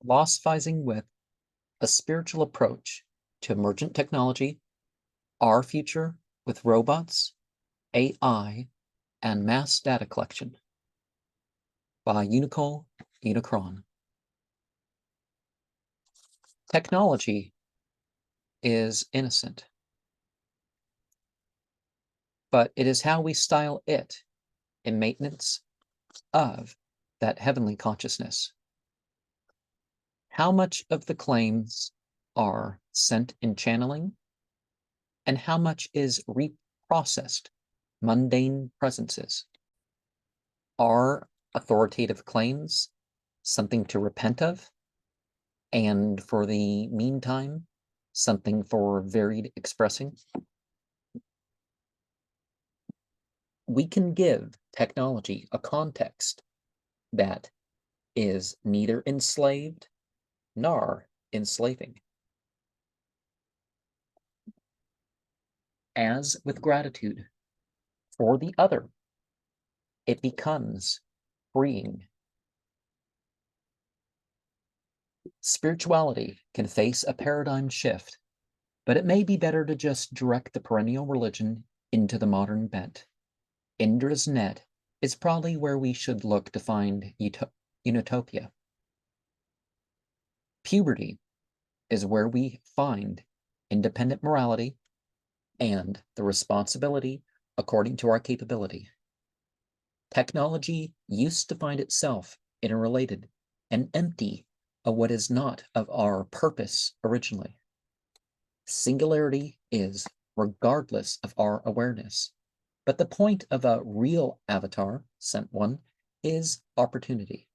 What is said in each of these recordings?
Philosophizing with a spiritual approach to emergent technology, our future with robots, AI, and mass data collection by Unicole Unicron. Technology is innocent, but it is how we style it in maintenance of that heavenly consciousness. How much of the claims are sent in channeling, and how much is reprocessed mundane presences? Are authoritative claims something to repent of, and for the meantime, something for varied expressing? We can give technology a context that is neither enslaved nor enslaving. As with gratitude for the other, it becomes freeing. Spirituality can face a paradigm shift, but it may be better to just direct the perennial religion into the modern bent. Indra's net is probably where we should look to find utopia. Puberty is where we find independent morality and the responsibility according to our capability. Technology used to find itself interrelated and empty of what is not of our purpose originally. Singularity is regardless of our awareness, but the point of a real avatar, sent one, is opportunity.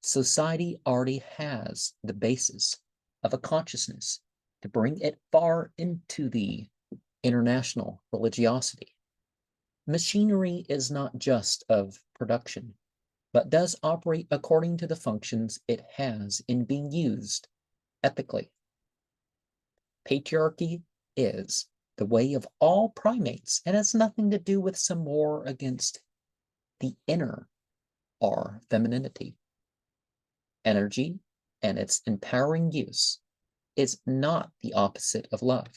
Society already has the basis of a consciousness to bring it far into the international religiosity. Machinery is not just of production, but does operate according to the functions it has in being used ethically. Patriarchy is the way of all primates and has nothing to do with some war against the inner or femininity. Energy and its empowering use is not the opposite of love.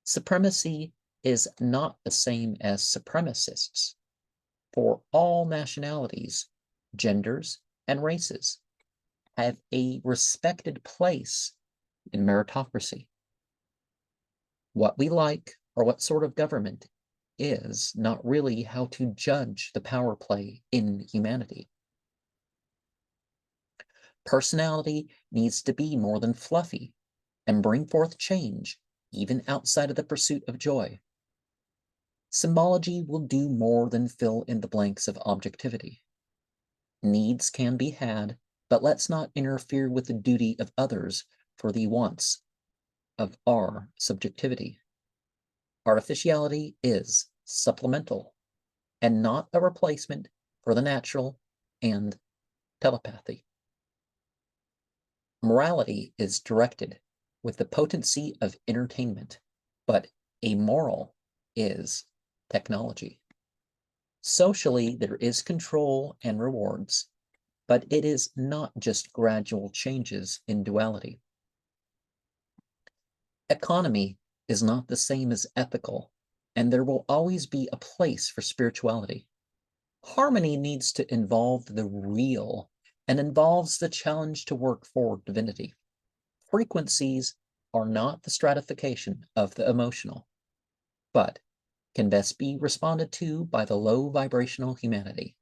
Supremacy is not the same as supremacists, for all nationalities, genders, and races have a respected place in meritocracy. What we like or what sort of government is not really how to judge the power play in humanity. Personality needs to be more than fluffy and bring forth change, even outside of the pursuit of joy. Symbology will do more than fill in the blanks of objectivity. Needs can be had, but let's not interfere with the duty of others for the wants of our subjectivity. Artificiality is supplemental and not a replacement for the natural and telepathy. Morality is directed with the potency of entertainment, but amoral is technology. Socially, there is control and rewards, but it is not just gradual changes in duality. Economy is not the same as ethical, and there will always be a place for spirituality. Harmony needs to involve the real and involves the challenge to work for divinity. Frequencies are not the stratification of the emotional, but can best be responded to by the low vibrational humanity.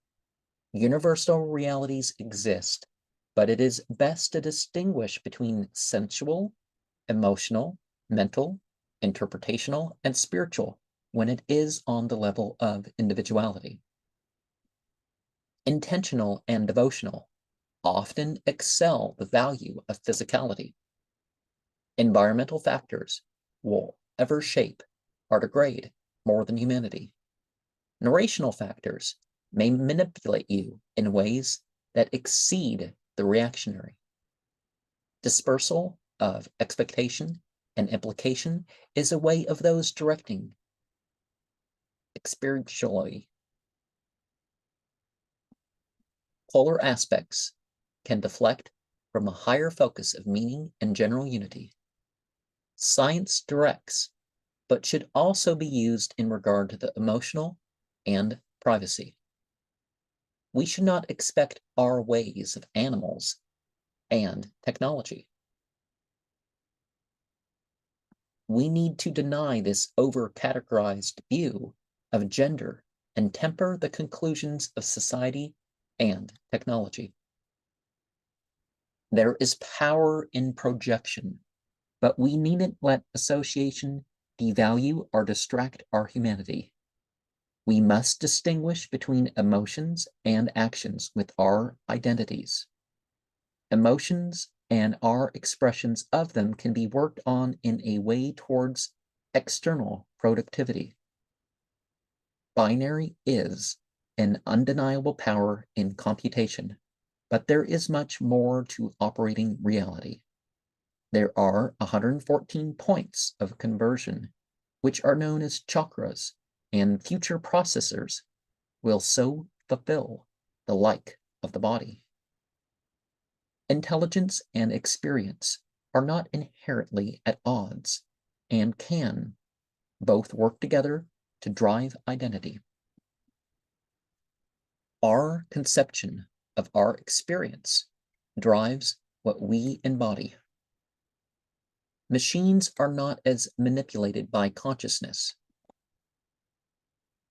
Universal realities exist, but it is best to distinguish between sensual, emotional, mental, interpretational, and spiritual when it is on the level of individuality. Intentional and devotional often excel the value of physicality. Environmental factors will ever shape or degrade more than humanity. Narrational factors may manipulate you in ways that exceed the reactionary. Dispersal of expectation and implication is a way of those directing experientially. Polar aspects can deflect from a higher focus of meaning and general unity. Science directs, but should also be used in regard to the emotional and privacy. We should not expect our ways of animals and technology. We need to deny this over-categorized view of gender and temper the conclusions of society and technology. There is power in projection, but we needn't let association devalue or distract our humanity. We must distinguish between emotions and actions with our identities. Emotions and our expressions of them can be worked on in a way towards external productivity. Binary is an undeniable power in computation, but there is much more to operating reality. There are 114 points of conversion, which are known as chakras, and future processors will so fulfill the like of the body. Intelligence and experience are not inherently at odds and can both work together to drive identity. Our conception of our experience drives what we embody. Machines are not as manipulated by consciousness.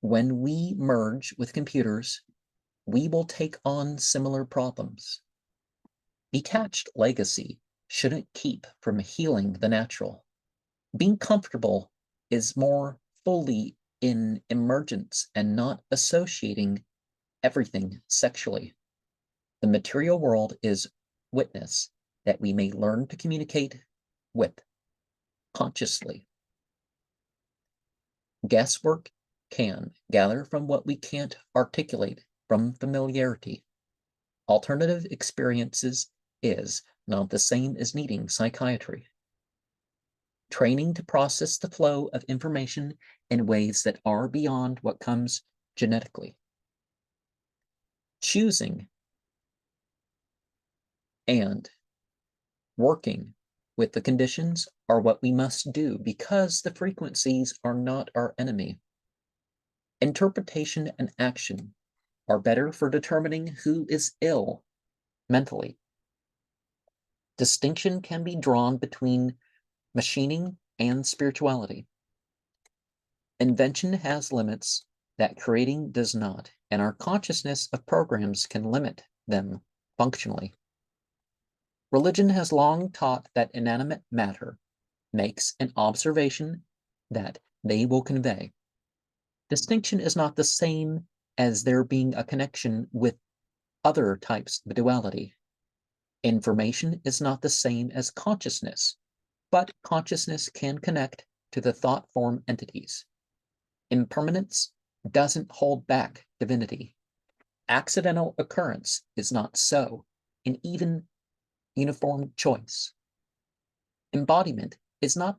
When we merge with computers, we will take on similar problems. Detached legacy shouldn't keep from healing the natural. Being comfortable is more fully in emergence and not associating everything sexually. The material world is witness that we may learn to communicate with consciously. Guesswork can gather from what we can't articulate from familiarity. Alternative experiences is not the same as needing psychiatry. Training to process the flow of information in ways that are beyond what comes genetically. Choosing and working with the conditions are what we must do because the frequencies are not our enemy. Interpretation and action are better for determining who is ill mentally. Distinction can be drawn between machining and spirituality. Invention has limits that creating does not, and our consciousness of programs can limit them functionally. Religion has long taught that inanimate matter makes an observation that they will convey. Distinction is not the same as there being a connection with other types of duality. Information is not the same as consciousness, but consciousness can connect to the thought form entities. Impermanence doesn't hold back divinity. Accidental occurrence is not so, and even uniform choice. Embodiment is not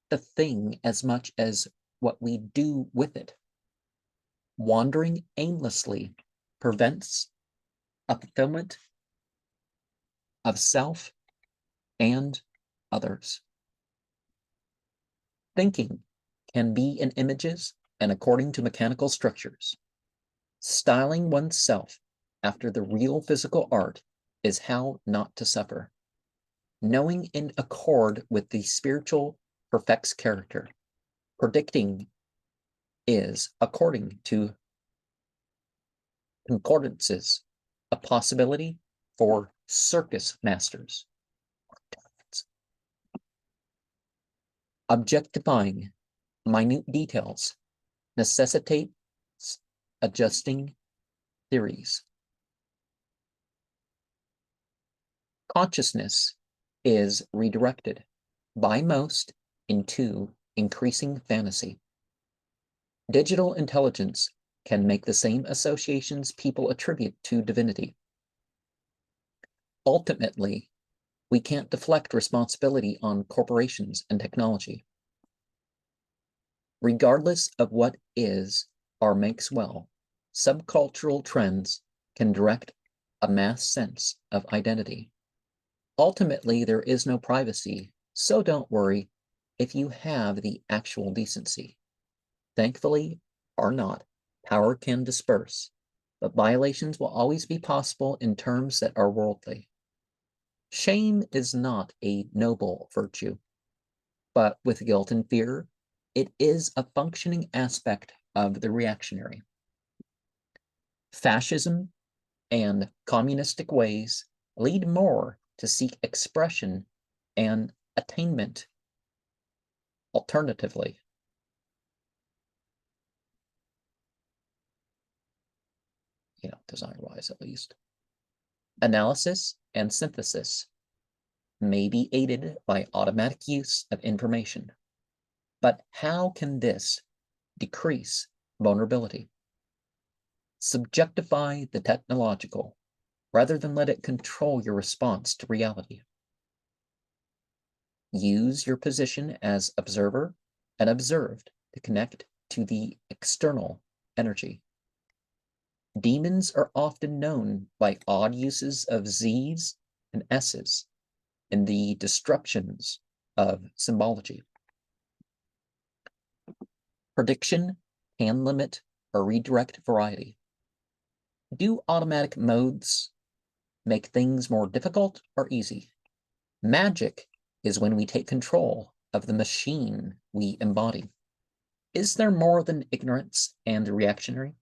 the thing as much as what we do with it. Wandering aimlessly prevents a fulfillment of self and others. Thinking can be in images and according to mechanical structures. Styling oneself after the real physical art is how not to suffer. Knowing in accord with the spiritual perfects character. Predicting is, according to concordances, a possibility for circus masters. Objectifying minute details necessitates adjusting theories. Consciousness is redirected by most into increasing fantasy. Digital intelligence can make the same associations people attribute to divinity. Ultimately, we can't deflect responsibility on corporations and technology. Regardless of what is or makes well, subcultural trends can direct a mass sense of identity. Ultimately, there is no privacy, so don't worry if you have the actual decency. Thankfully, or not, power can disperse, but violations will always be possible in terms that are worldly. Shame is not a noble virtue, but with guilt and fear, it is a functioning aspect of the reactionary. Fascism and communistic ways lead more to seek expression and attainment alternatively. Design-wise at least. Analysis and synthesis may be aided by automatic use of information, but how can this decrease vulnerability? Subjectify the technological rather than let it control your response to reality. Use your position as observer and observed to connect to the external energy. Demons are often known by odd uses of Z's and S's in the disruptions of symbology. Prediction can limit or redirect variety. Do automatic modes make things more difficult or easy? Magic is when we take control of the machine we embody. Is there more than ignorance and the reactionary?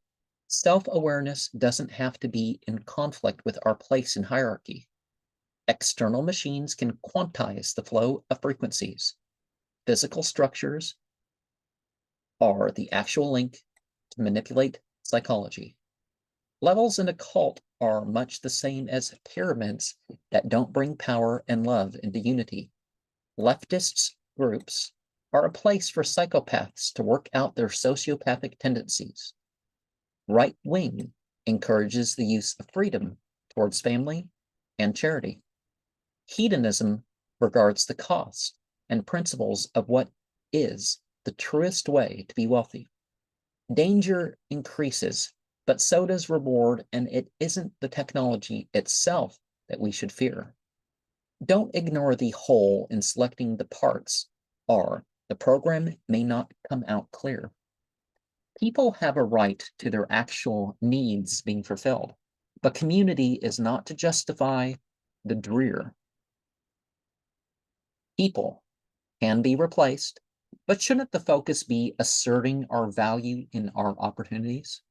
Self-awareness doesn't have to be in conflict with our place in hierarchy. External machines can quantize the flow of frequencies. Physical structures are the actual link to manipulate psychology. Levels in a cult are much the same as pyramids that don't bring power and love into unity. Leftist groups are a place for psychopaths to work out their sociopathic tendencies. Right wing encourages the use of freedom towards family and charity. Hedonism regards the cost and principles of what is the truest way to be wealthy. Danger increases, but so does reward, and it isn't the technology itself that we should fear. Don't ignore the whole in selecting the parts, or the program may not come out clear. People have a right to their actual needs being fulfilled, but community is not to justify the drear. People can be replaced, but shouldn't the focus be asserting our value in our opportunities?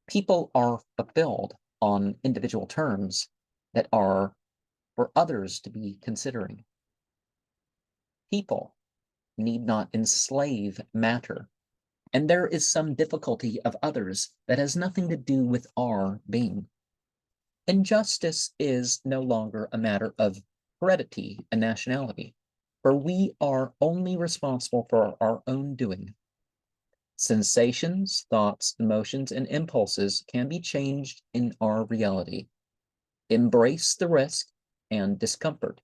People are fulfilled on individual terms that are for others to be considering. People need not enslave matter, and there is some difficulty of others that has nothing to do with our being. Injustice is no longer a matter of heredity and nationality, for we are only responsible for our own doing. Sensations, thoughts, emotions, and impulses can be changed in our reality. Embrace the risk and discomfort.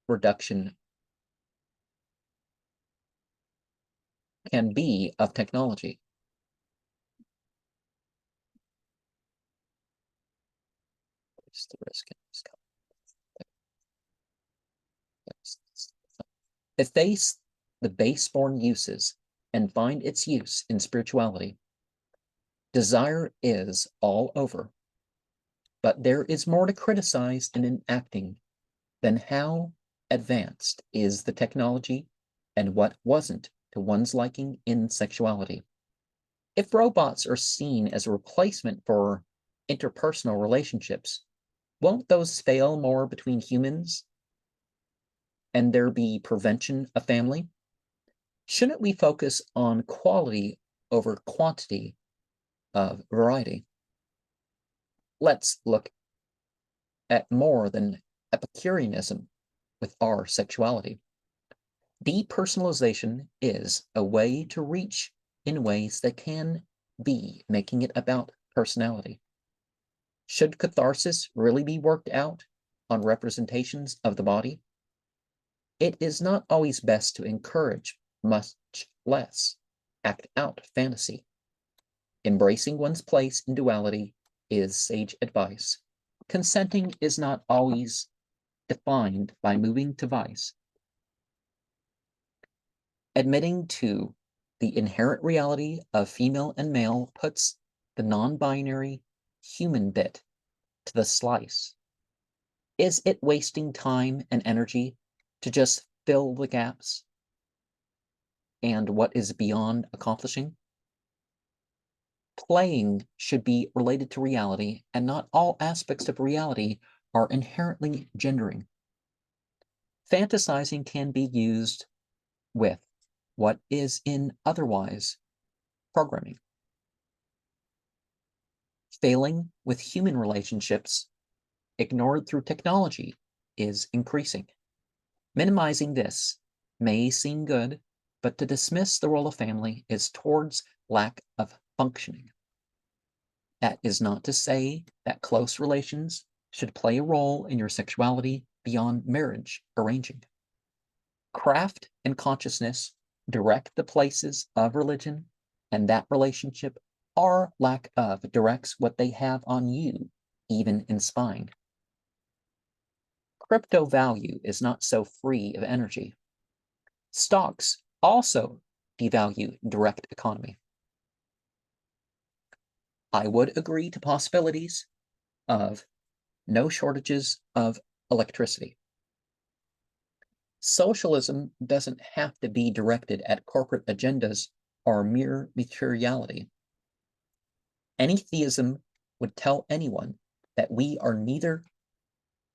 Reduction can be of technology. The risk and efface the base-born uses and find its use in spirituality. Desire is all over, but there is more to criticize in enacting than how advanced is the technology and what wasn't to one's liking in sexuality. If robots are seen as a replacement for interpersonal relationships, won't those fail more between humans and there be prevention of family? Shouldn't we focus on quality over quantity of variety? Let's look at more than Epicureanism with our sexuality. Depersonalization is a way to reach in ways that can be making it about personality. Should catharsis really be worked out on representations of the body? It is not always best to encourage, much less act out fantasy. Embracing one's place in duality is sage advice. Consenting is not always defined by moving to vice. Admitting to the inherent reality of female and male puts the non-binary human bit to the slice. Is it wasting time and energy to just fill the gaps and what is beyond accomplishing? Playing should be related to reality, and not all aspects of reality are inherently gendering. Fantasizing can be used with what is in otherwise programming. Failing with human relationships ignored through technology is increasing. Minimizing this may seem good, but to dismiss the role of family is towards lack of functioning. That is not to say that close relations should play a role in your sexuality beyond marriage arranging. Craft and consciousness direct the places of religion, and that relationship or lack of directs what they have on you, even in spying. Crypto value is not so free of energy. Stocks also devalue direct economy. I would agree to possibilities of no shortages of electricity. Socialism doesn't have to be directed at corporate agendas or mere materiality. Any theism would tell anyone that we are neither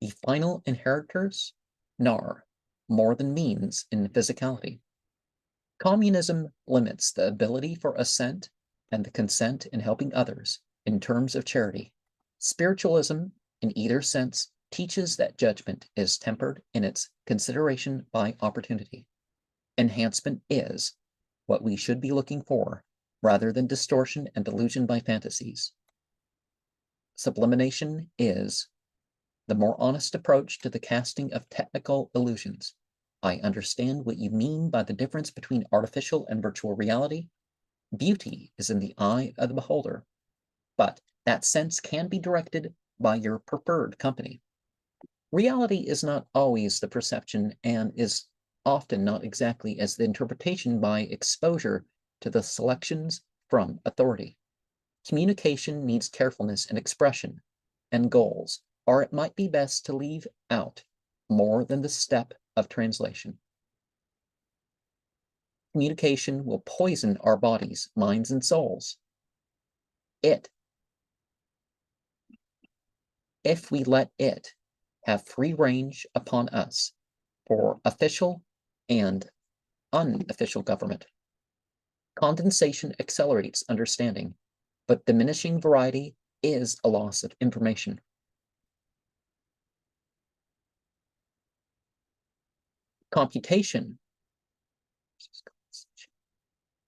the final inheritors nor more than means in physicality. Communism limits the ability for assent and the consent in helping others in terms of charity. Spiritualism, in either sense, teaches that judgment is tempered in its consideration by opportunity. Enhancement is what we should be looking for, rather than distortion and delusion by fantasies. Sublimation is the more honest approach to the casting of technical illusions. I understand what you mean by the difference between artificial and virtual reality. Beauty is in the eye of the beholder, but that sense can be directed by your preferred company. Reality is not always the perception and is often not exactly as the interpretation by exposure to the selections from authority. Communication needs carefulness in expression and goals, or it might be best to leave out more than the step of translation. Communication will poison our bodies, minds, and souls. If we let it have free range upon us for official and unofficial government. Condensation accelerates understanding, but diminishing variety is a loss of information. Computation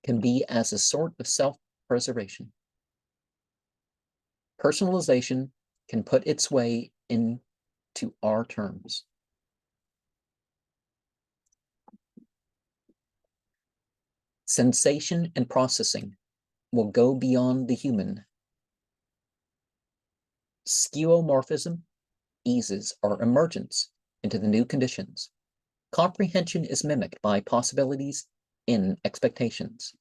can be as a sort of self-preservation. Personalization can put its way into our terms. Sensation and processing will go beyond the human. Skeuomorphism eases our emergence into the new conditions. Comprehension is mimicked by possibilities in expectations.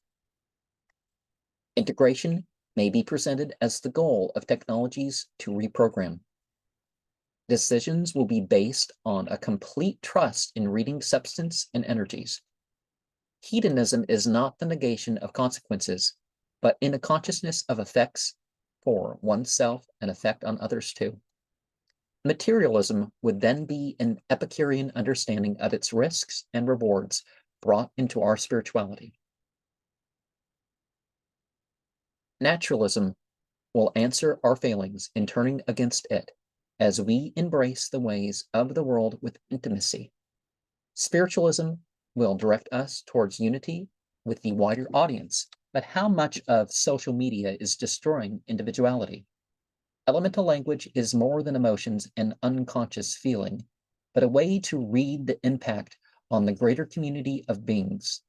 Integration may be presented as the goal of technologies to reprogram. Decisions will be based on a complete trust in reading substance and energies. Hedonism is not the negation of consequences, but in a consciousness of effects for oneself and effect on others too. Materialism would then be an Epicurean understanding of its risks and rewards brought into our spirituality. Naturalism will answer our failings in turning against it as we embrace the ways of the world with intimacy. Spiritualism will direct us towards unity with the wider audience, but how much of social media is destroying individuality? Elemental language is more than emotions and unconscious feeling, but a way to read the impact on the greater community of beings.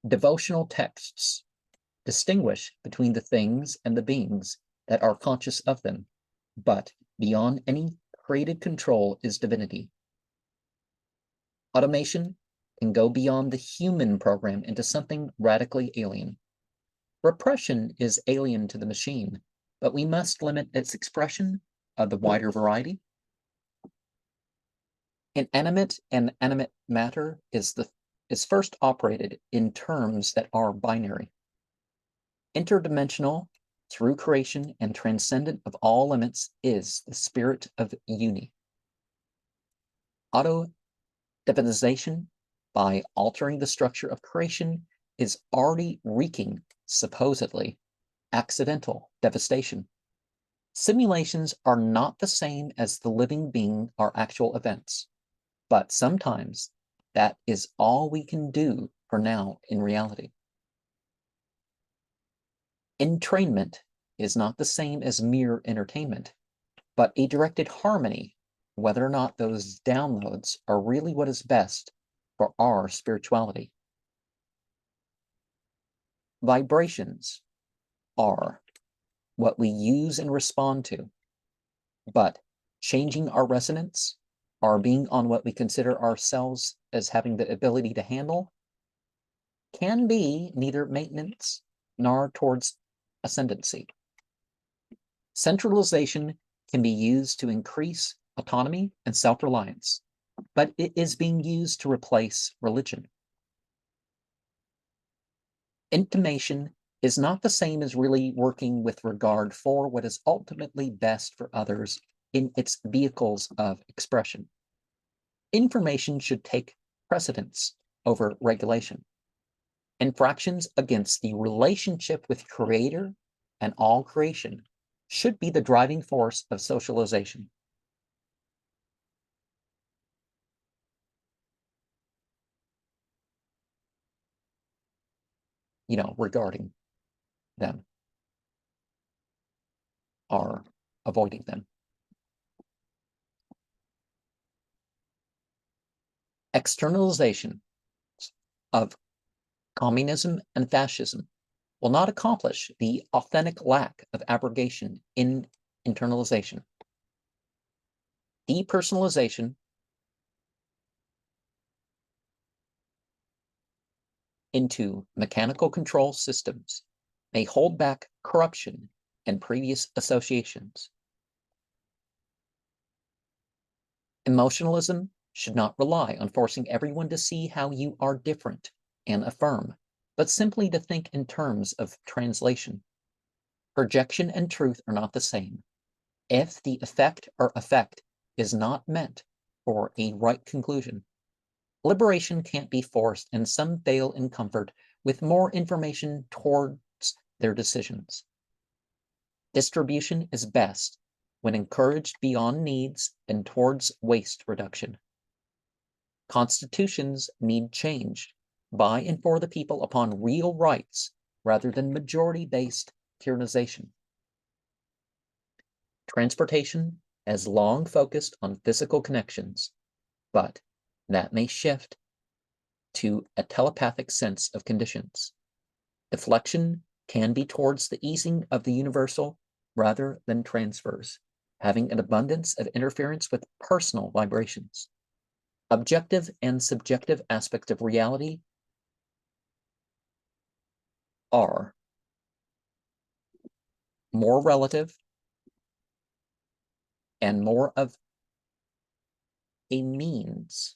Devotional texts distinguish between the things and the beings that are conscious of them, but beyond any created control is divinity. Automation can go beyond the human program into something radically alien. Repression is alien to the machine, but we must limit its expression of the wider variety. Inanimate and animate matter is first operated in terms that are binary. Interdimensional, through creation and transcendent of all limits, is the spirit of uni. Auto-divinization, by altering the structure of creation, is already wreaking, supposedly, accidental devastation. Simulations are not the same as the living being or actual events, but sometimes that is all we can do for now in reality. Entrainment is not the same as mere entertainment, but a directed harmony, whether or not those downloads are really what is best for our spirituality. Vibrations are what we use and respond to, but changing our resonance, or being on what we consider ourselves as having the ability to handle, can be neither maintenance nor towards ascendancy. Centralization can be used to increase autonomy and self-reliance, but it is being used to replace religion. Intimation is not the same as really working with regard for what is ultimately best for others in its vehicles of expression. Information should take precedence over regulation. Infractions against the relationship with Creator and all creation should be the driving force of socialization. Regarding them or avoiding them. Externalization of communism and fascism will not accomplish the authentic lack of abrogation in internalization. Depersonalization into mechanical control systems may hold back corruption and previous associations. Emotionalism should not rely on forcing everyone to see how you are different and affirm, but simply to think in terms of translation. Projection and truth are not the same. If the effect or effect is not meant for a right conclusion, liberation can't be forced, and some fail in comfort with more information towards their decisions. Distribution is best when encouraged beyond needs and towards waste reduction. Constitutions need changed by and for the people upon real rights rather than majority-based tyrannization. Transportation has long focused on physical connections, but that may shift to a telepathic sense of conditions. Deflection can be towards the easing of the universal rather than transfers, having an abundance of interference with personal vibrations. Objective and subjective aspects of reality are more relative and more of a means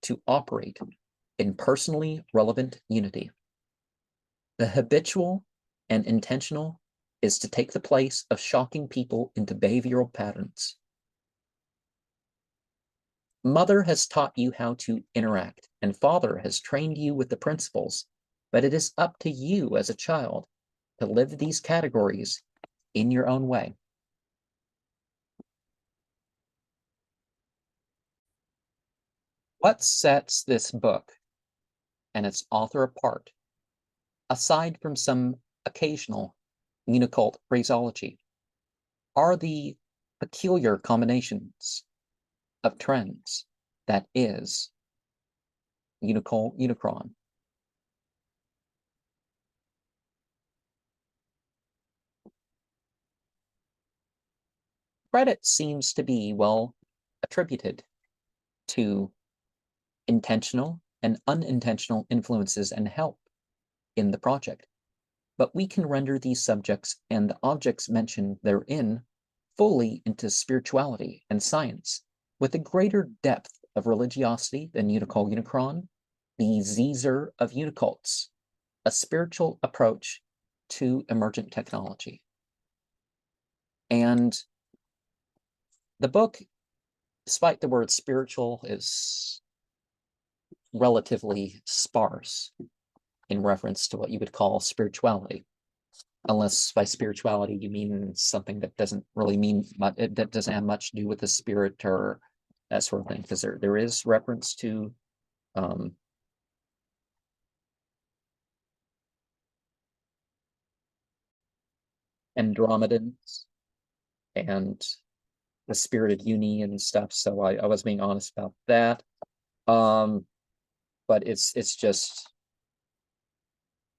to operate in personally relevant unity. The habitual and intentional is to take the place of shocking people into behavioral patterns. Mother has taught you how to interact, and father has trained you with the principles, but it is up to you as a child to live these categories in your own way. What sets this book and its author apart, aside from some occasional Unicult phraseology, are the peculiar combinations of trends that is Unicole Unicron. credit seems to be well attributed to intentional and unintentional influences and help in the project. But we can render these subjects and the objects mentioned therein fully into spirituality and science with a greater depth of religiosity than Unicole Unicron, the Ze Zir of Unicults, a spiritual approach to emergent technology. And the book, despite the word spiritual, is relatively sparse in reference to what you would call spirituality, unless by spirituality you mean something that doesn't really mean much, that doesn't have much to do with the spirit or that sort of thing, because there is reference to Andromedans and the spirited uni and stuff. So I was being honest about that. But it's just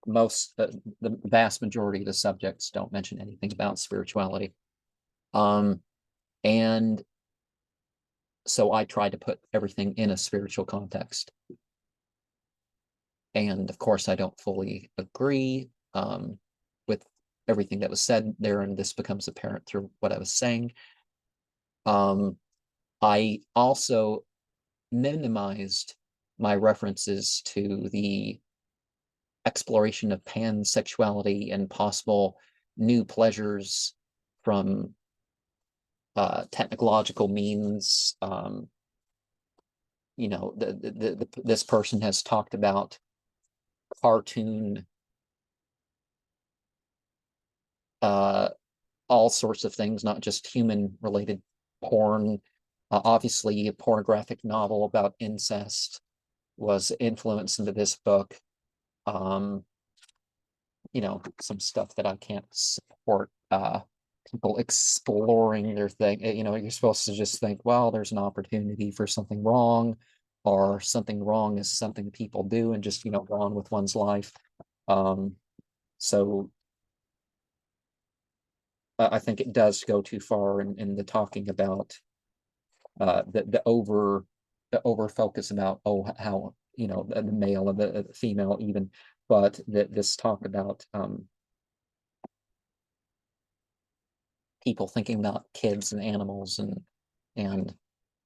the vast majority of the subjects don't mention anything about spirituality. And so I tried to put everything in a spiritual context. And of course, I don't fully agree with everything that was said there, and this becomes apparent through what I was saying. I also minimized my references to the exploration of pansexuality and possible new pleasures from technological means. You know, this person has talked about cartoon, all sorts of things, not just human related porn. Obviously, a pornographic novel about incest was influenced into this book. You know, some stuff that I can't support. People exploring their thing. You know, you're supposed to just think, well, there's an opportunity for something wrong, or something wrong is something people do, and just, you know, go on with one's life. So I think it does go too far in the talking about the over focus about, oh, how, you know, the male and the female even, but this talk about people thinking about kids and animals and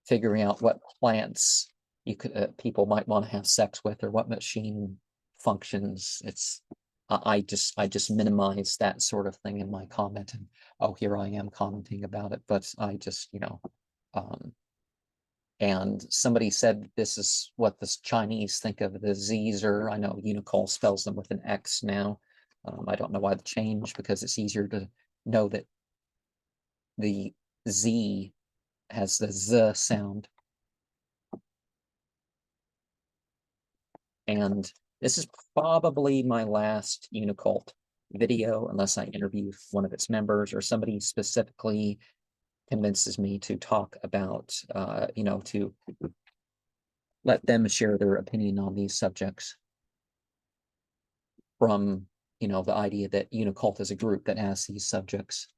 figuring out what plants you could people might want to have sex with, or what machine functions. It's I just minimize that sort of thing in my comment, and oh, here I am commenting about it, but I just, you know, and somebody said this is what the Chinese think of the Ze Zir. I know Unicole spells them with an X now. I don't know why the change, because it's easier to know that the Z has the Z sound. And this is probably my last Unicult video, unless I interview one of its members or somebody specifically convinces me to talk about, you know, to let them share their opinion on these subjects from, you know, the idea that Unicult is a group that has these subjects.